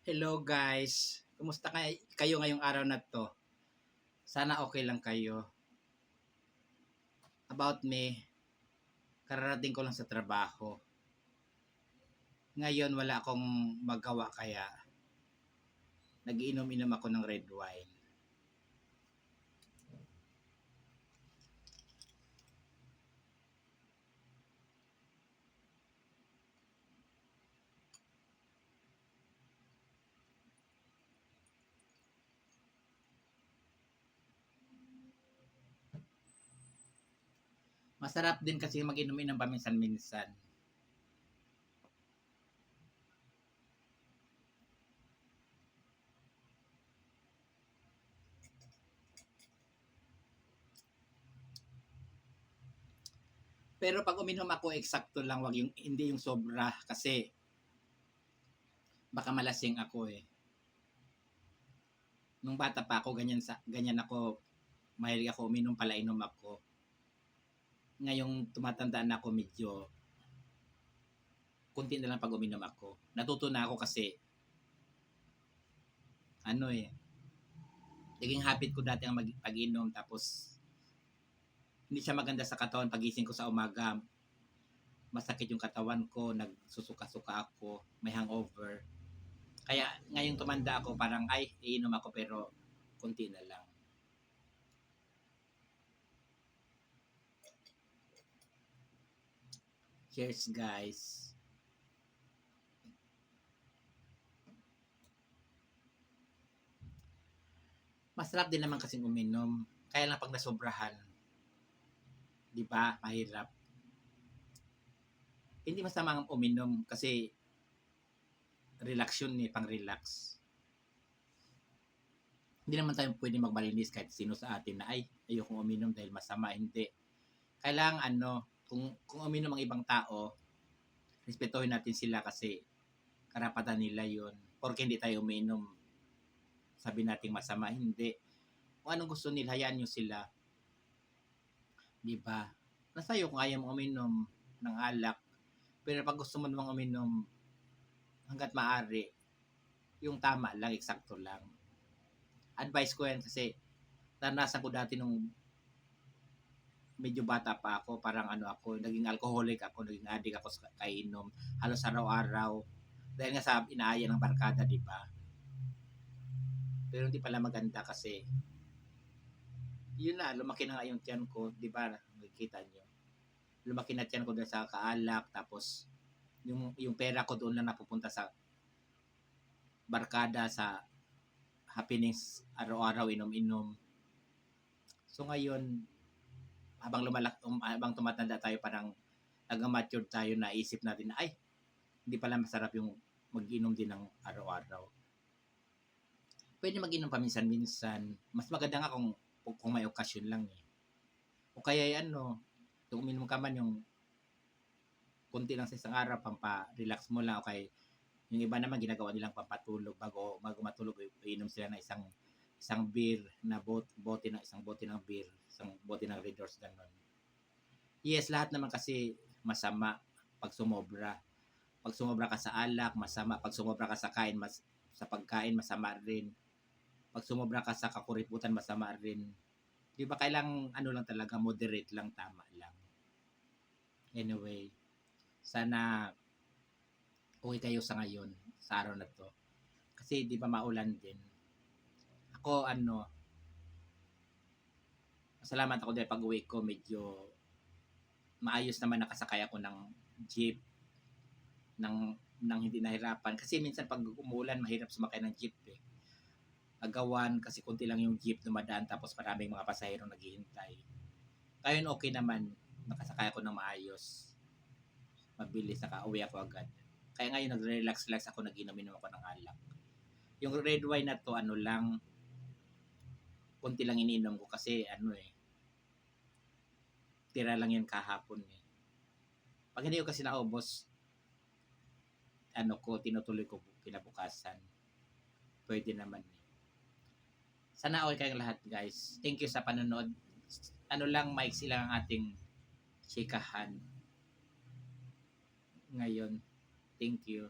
Hello guys, kumusta kayo ngayong araw na to? Sana okay lang kayo. About me, kararating ko lang sa trabaho. Ngayon wala akong magawa kaya nagiinom-inom ako ng red wine. Masarap din kasi mag-inom-inom paminsan-minsan. Pero pag uminom ako, eksakto lang, wag yung hindi yung sobra kasi baka malasing ako eh. Nung bata pa ako, ganyan ako, mahilig ako uminom pala inom ako. Ngayong tumatanda na ako, medyo kunti na lang pag uminom ako. Natuto na ako kasi naging habit ko dati ang pag-inom, tapos hindi siya maganda sa katawan. Pagising ko sa umaga, masakit yung katawan ko, nagsusuka-suka ako, may hangover. Kaya ngayong tumanda ako, parang iinom ako pero kunti na lang. Cheers guys. Masarap din naman kasing uminom. Kaya lang pag nasobrahan, di ba, mahirap. Hindi masamang uminom kasi relax yun eh, pang-relax. Hindi naman tayo pwede magbalinis kahit sino sa atin na ayokong uminom dahil masama. Hindi. Kailangan kung uminom ang ibang tao, respetuhin natin sila kasi karapatan nila yun. Porque hindi tayo uminom, sabi nating masama. Hindi. Kung anong gusto nila, hayaan nyo sila. Diba? Nasa iyo kung ayaw mo uminom ng alak. Pero pag gusto mo namang uminom, hanggat maaari, yung tama lang, eksakto lang. Advice ko yan kasi naranasan ko dati nung medyo bata pa ako, parang naging alcoholic ako, naging addict ako sa kainom, halos araw-araw. Dahil nga sa inaaya ng barkada, di ba? Pero hindi pala maganda kasi yun na, lumaki na nga yung tiyan ko, di ba? Nakikita nyo. Lumaki na tiyan ko dahil sa kaalak, tapos yung pera ko doon lang napupunta sa barkada, sa happenings, araw-araw, inom-inom. So ngayon, habang tumatanda tayo, parang nag-mature tayo, naisip natin na hindi pala masarap yung mag-inom din ng araw-araw. Pwede mag-inom paminsan-minsan. Mas maganda nga kung may okasyon lang eh. O kaya kung uminom ka man yung kunti lang sa isang araw, pampa-relax mo lang. O kaya yung iba naman ginagawa nilang pampatulog bago matulog, iinom sila ng isang beer na isang bote ng beer, isang bote ng Red Doors, ganun. Yes, lahat naman kasi masama pag sumobra. Pag sumobra ka sa alak, masama. Pag sumobra ka sa pagkain, masama rin. Pag sumobra ka sa kakuriputan, masama rin. Di ba kailang lang talaga, moderate lang, tama lang. Anyway, sana okay kayo sa ngayon, sa araw na to. Kasi di ba maulan din. Ako salamat ako dahil pag-uwi ko medyo maayos naman, nakasakay ako ng jeep nang hindi nahirapan. Kasi minsan pag umulan, mahirap sumakay ng jeep eh. Agawan kasi konti lang yung jeep dumadaan, tapos maraming mga pasahero naghihintay. Ngayon okay naman, nakasakay ako ng maayos. Mabilis, nakauwi ako agad. Kaya ngayon nagre-relax ako, nag-inom-inom ako ng alak. Yung red wine na to, konti lang ininom ko kasi tira lang yan kahapon eh. Pag hindi ko kasi naubos, tinutuloy ko kinabukasan. Pwede naman eh. Sana okay kayong lahat guys. Thank you sa panonood. Maiksi lang ang ating chikahan ngayon. Thank you.